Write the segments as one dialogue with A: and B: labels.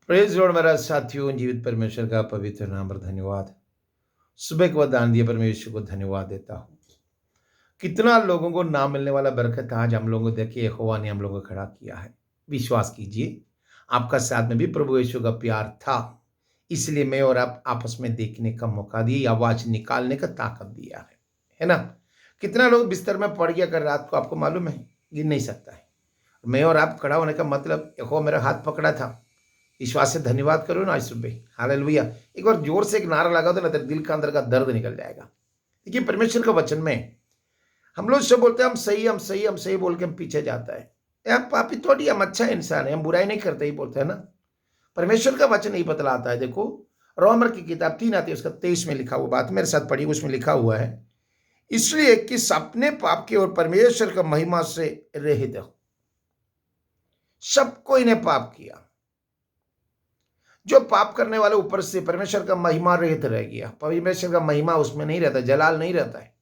A: Praise Lord मेरा साथियों, जीवित परमेश्वर का पवित्र नाम पर धन्यवाद। सुबह को दान दिए परमेश्वर को धन्यवाद देता हूँ। कितना लोगों को ना मिलने वाला बरकत आज हम लोगों को देखिए यहोवा ने हम लोगों को खड़ा किया है। विश्वास कीजिए, आपका साथ में भी प्रभु यीशु का प्यार था, इसलिए मैं और आप आपस में देखने का मौका दिए, आवाज निकालने का ताकत दिया है ना। कितना लोग बिस्तर में पड़ गया कर रात को, आपको मालूम है, गिन नहीं सकता है। मैं और आप खड़ा होने का मतलब यहोवा मेरा हाथ पकड़ा था। विश्वास से धन्यवाद करो ना आज सुबह। हालेलुया। एक बार जोर से एक नारा लगा दो ना, तेरे दिल का अंदर का दर्द निकल जाएगा। देखिए परमेश्वर का वचन में हम लोग सब बोलते हैं हम सही हम सही हम सही बोल के हम पीछे जाता है। हम पापी थोड़ी, हम अच्छा इंसान है, हम बुराई नहीं करते ही बोलते हैं ना। परमेश्वर का वचन नहीं बतलाता है। देखो रोमर की किताब 3 आती है, उसका 23 में लिखा हुआ बात मेरे साथ पढ़ी, उसमें लिखा हुआ है, इसलिए कि अपने पाप की और परमेश्वर का महिमा से रहित हो। सबको इन्हें पाप किया। जो पाप करने वाले ऊपर से परमेश्वर का महिमा रहित रह गया। परमेश्वर का महिमा उसमें नहीं रहता, जलाल नहीं रहता है।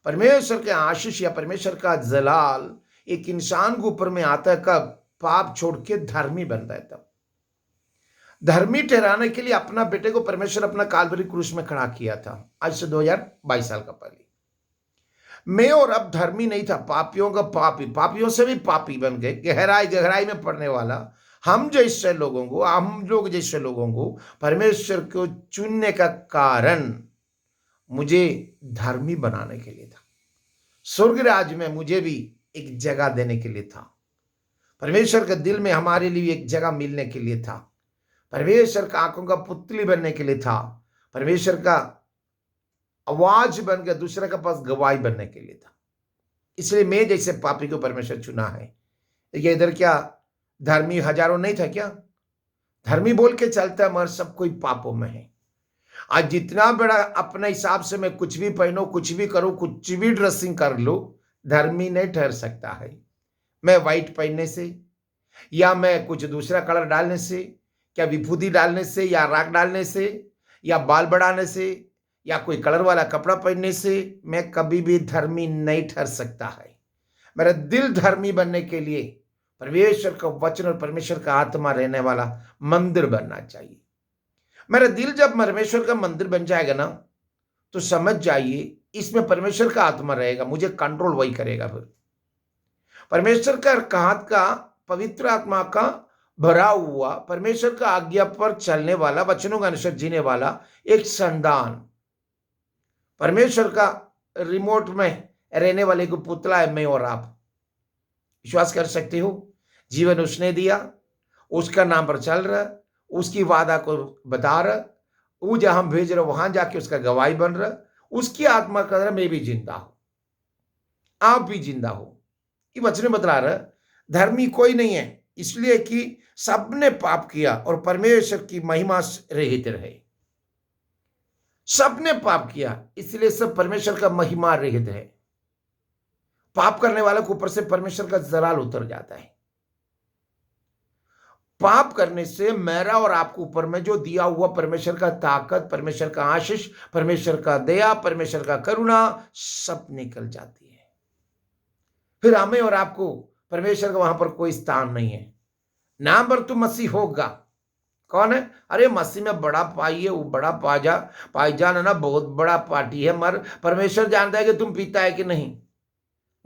A: परमेश्वर के आशीष या परमेश्वर का जलाल एक इंसान के ऊपर में आता है कब? पाप छोड़ के धर्मी बनता है तब। धर्मी ठहराने के लिए अपना बेटे को परमेश्वर अपना काल्वरी क्रूस में खड़ा किया था, आज से 2022 साल का पहले। मैं और अब धर्मी नहीं था, पापियों का पापी, पापियों से भी पापी बन गए, गहराई गहराई में पड़ने वाला। हम लोग जैसे लोगों को परमेश्वर को चुनने का कारण मुझे धर्मी बनाने के लिए था। स्वर्ग राज्य में मुझे भी एक जगह देने के लिए था। परमेश्वर के दिल में हमारे लिए एक जगह मिलने के लिए था। परमेश्वर का आंखों का पुतली बनने के लिए था। परमेश्वर का आवाज बन के दूसरे के पास गवाही बनने के लिए था। इसलिए मैं जैसे पापी को परमेश्वर चुना है। ये इधर क्या धर्मी हजारों नहीं था क्या? धर्मी बोल के चलता है मगर सब कोई पापों में है। आज जितना बड़ा अपने हिसाब से मैं कुछ भी पहनूं, कुछ भी करूं, कुछ भी ड्रेसिंग कर लो, धर्मी नहीं ठहर सकता है। मैं व्हाइट पहनने से या मैं कुछ दूसरा कलर डालने से, क्या विभूति डालने से या राख डालने से या बाल बढ़ाने से या कोई कलर वाला कपड़ा पहनने से मैं कभी भी धर्मी नहीं ठहर सकता है। मेरा दिल धर्मी बनने के लिए परमेश्वर का वचन और परमेश्वर का आत्मा रहने वाला मंदिर बनना चाहिए। मेरा दिल जब परमेश्वर का मंदिर बन जाएगा ना, तो समझ जाइए इसमें परमेश्वर का आत्मा रहेगा, मुझे कंट्रोल वही करेगा। फिर परमेश्वर का हाथ का पवित्र आत्मा का भरा हुआ, परमेश्वर का आज्ञा पर चलने वाला, वचनों का अनुसार जीने वाला एक संतान, परमेश्वर का रिमोट में रहने वाले को पुतला है मैं और आप। विश्वास कर सकते हो? जीवन उसने दिया, उसका नाम पर चल रहा, उसकी वादा को बता रहा, वो जहां भेज रहा वहां जाके उसका गवाही बन रहा, उसकी आत्मा कर रहा मैं भी जिंदा हूं, आप भी जिंदा हो। ये वचन बतला रहा धर्मी कोई नहीं है, इसलिए कि सबने पाप किया और परमेश्वर की महिमा रहित रहे। सबने पाप किया इसलिए सब परमेश्वर का महिमा रहित है। पाप करने वाले के ऊपर से परमेश्वर का जलाल उतर जाता है। पाप करने से मेरा और आपके ऊपर में जो दिया हुआ परमेश्वर का ताकत, परमेश्वर का आशीष, परमेश्वर का दया, परमेश्वर का करुणा सब निकल जाती है। फिर हमें और आपको परमेश्वर का वहां पर कोई स्थान नहीं है। नाम पर तो मसीह होगा। कौन है? अरे मसीह में बड़ा पाई है, वो बड़ा पाईजान है ना, बहुत बड़ा पार्टी है, मगर परमेश्वर जानता है कि तुम पीता है कि नहीं,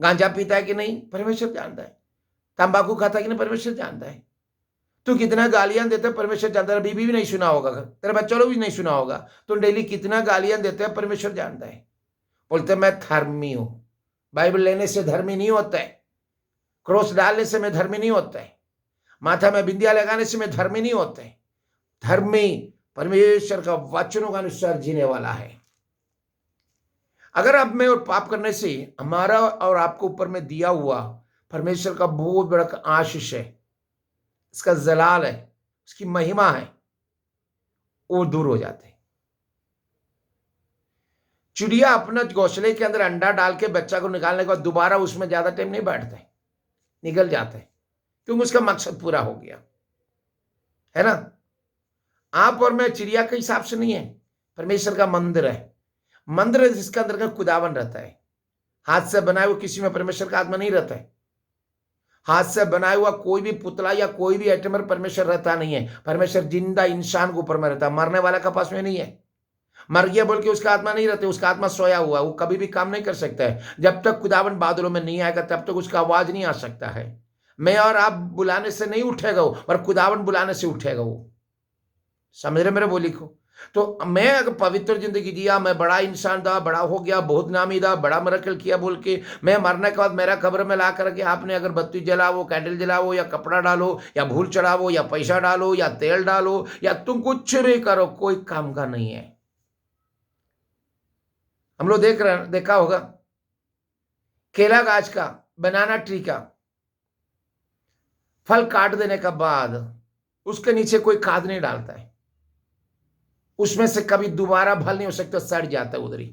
A: गांजा पीता है कि नहीं, परमेश्वर जानता है, तंबाकू खाता है कि नहीं, परमेश्वर जानता है, तू कितना गालियां देता है, परमेश्वर जानता है। बीबी भी नहीं सुना होगा, तेरे बच्चों भी नहीं सुना होगा, तो डेली कितना गालियां देते हैं, परमेश्वर जानता है। बोलते मैं धर्मी हूं। बाइबल लेने से धर्मी नहीं होता है, क्रॉस डालने से मैं धर्मी नहीं होता है, माथा में बिंदिया लगाने से मैं धर्मी नहीं होता है। धर्मी परमेश्वर का वचनों का अनुसार जीने वाला है। अगर अब में और पाप करने से हमारा और आपको ऊपर में दिया हुआ परमेश्वर का बहुत बड़ा आशीष है, इसका जलाल है, उसकी महिमा है, वो दूर हो जाते हैं। चिड़िया अपना घोंसले के अंदर अंडा डाल के बच्चा को निकालने के बाद दोबारा उसमें ज्यादा टाइम नहीं बैठता है, निकल जाता है, क्योंकि उसका मकसद पूरा हो गया है ना। आप और मैं चिड़िया के हिसाब से नहीं है, परमेश्वर का मंदिर है। मंदिर है जिसके अंदर का खुदावन रहता है। हाथ से बनाए हुए किसी में परमेश्वर का आत्मा नहीं रहता है। हाथ से बनाया हुआ कोई भी पुतला या कोई भी आइटम पर परमेश्वर रहता नहीं है। परमेश्वर जिंदा इंसान के ऊपर में रहता है, मरने वाला के पास में नहीं है। मर गया बोल के उसका आत्मा नहीं रहती, उसका आत्मा सोया हुआ, वो कभी भी काम नहीं कर सकता है। जब तक खुदावन बादलों में नहीं आएगा तब तक उसका आवाज नहीं आ सकता है। मैं और आप बुलाने से नहीं उठेगा वो, पर खुदावन बुलाने से उठेगा वो। समझ रहे मेरे बोली को? तो मैं अगर पवित्र जिंदगी जिया, मैं बड़ा इंसान था, बड़ा हो गया, बहुत नामी था, बड़ा मिरेकल किया बोल के मैं मरने के बाद मेरा कब्र में ला करके आपने अगर बत्ती जलाओ, कैंडल जलाओ, या कपड़ा डालो, या भूल चढ़ावो, या पैसा डालो, या तेल डालो, या तुम कुछ भी करो, कोई काम का नहीं है। हम लोग देखा होगा केला गाछ का, बनाना ट्री का फल काट देने के बाद उसके नीचे कोई खाद नहीं डालता है, उसमें से कभी दोबारा फल नहीं हो सकता, सड़ जाता है उधर ही।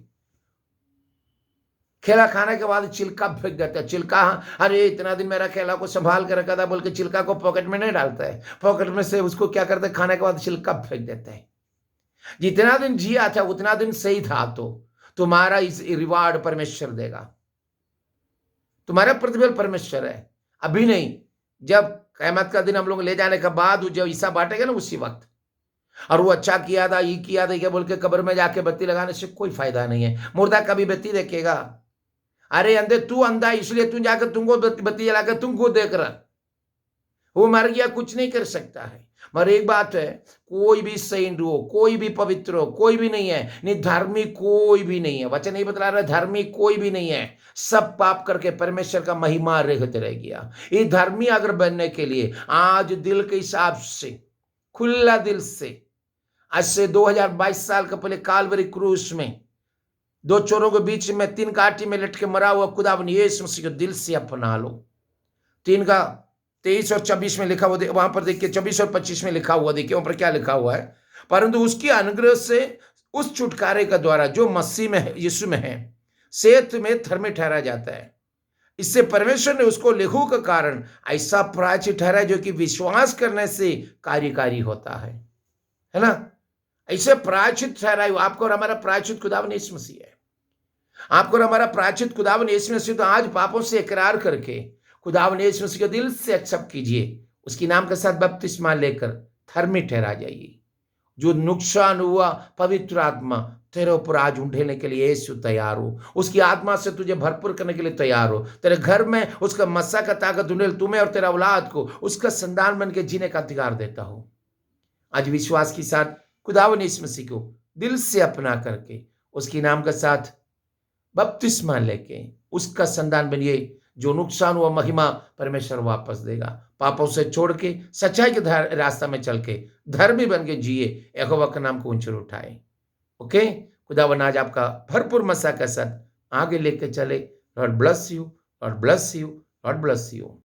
A: केला खाने के बाद छिलका फेंक देता है। छिलका, अरे इतना दिन मेरा केला को संभाल कर रखा था बोल के छिलका को पॉकेट में नहीं डालता है, पॉकेट में से उसको क्या करता है, खाने के बाद छिलका फेंक देता है। जितना दिन जिया था उतना दिन सही था, तो तुम्हारा इस रिवार्ड परमेश्वर देगा, तुम्हारा प्रतिफल परमेश्वर है। अभी नहीं, जब क़यामत का दिन हम लोग ले जाने के बाद जब ईसा बांटेगा ना उसी वक्त, और वो अच्छा किया था, ये किया था क्या बोल के कब्र में जाके बत्ती लगाने से कोई फायदा नहीं है। मुर्दा कभी बत्ती देखेगा? अरे अंधे, तू अंधा इसलिए तू जाकर तुमको बत्ती जलाकर तुमको देख रहा, वो मर गया, कुछ नहीं कर सकता है। मगर एक बात है, कोई भी सेंट हो, कोई भी पवित्र हो, कोई भी नहीं है, नहीं धार्मिक कोई भी नहीं है। वचन नहीं बतला रहा धार्मिक कोई भी नहीं है, सब पाप करके परमेश्वर का महिमा रहित रह गया। ये धर्मी अगर बनने के लिए आज दिल के हिसाब से, खुला दिल से, आज से 2022 साल का पहले कालवरी क्रूस में दो चोरों के बीच में 3 काठी में लटके मरा हुआ खुदावन यीशु मसीह को दिल से अपना लो। 3 का 23 और 24 में लिखा हुआ, वहां पर देखिए 24 और 25 में लिखा हुआ, देखिए वहां पर क्या लिखा हुआ है, परंतु उसकी अनुग्रह से उस छुटकारे का द्वारा जो मसीह में है, यीशु में है, सेत में धर्मी ठहरा जाता है। इससे परमेश्वर ने उसको लेहू के कारण ऐसा प्रायश्चित ठहरा जो कि विश्वास करने से कार्यकारी होता है ना। ऐसे प्रायश्चित ठहराई, आपको और हमारा प्रायश्चित खुदावन यीशु मसीह है। आपको और हमारा प्रायश्चित खुदावन यीशु मसीह। तो आज पापों से इकरार करके खुदावन यीशु मसीह को दिल से एक्सेप्ट कीजिए, उसकी नाम के साथ बपतिस्मा लेकर धर्मी ठहरा जाइए। जो नुकसान हुआ, पवित्र आत्मा तेरे ऊपर आज उंडेलने के लिए यीशु तैयार हो, उसकी आत्मा से तुझे भरपूर करने के लिए तैयार हो। तेरे घर में उसका मस्सा का ताकत उंडेल तुम्हें और तेरा औलाद को उसका संतान बन के जीने का अधिकार देता हो। आज विश्वास के साथ खुदावन यीशु मसीह को दिल से अपना करके उसकी नाम के साथ बपतिस्मा लेके उसका संतान बनिए। जो नुकसान हुआ महिमा परमेश्वर वापस देगा। पापों से छोड़ के सच्चाई के रास्ता में चल के धर्मी बन के जिए, यहोवा का नाम को ऊंचे उठाए। ओके, खुदावन आज आपका भरपूर मसा के साथ आगे लेके चले। Lord bless you, Lord bless you, Lord bless you.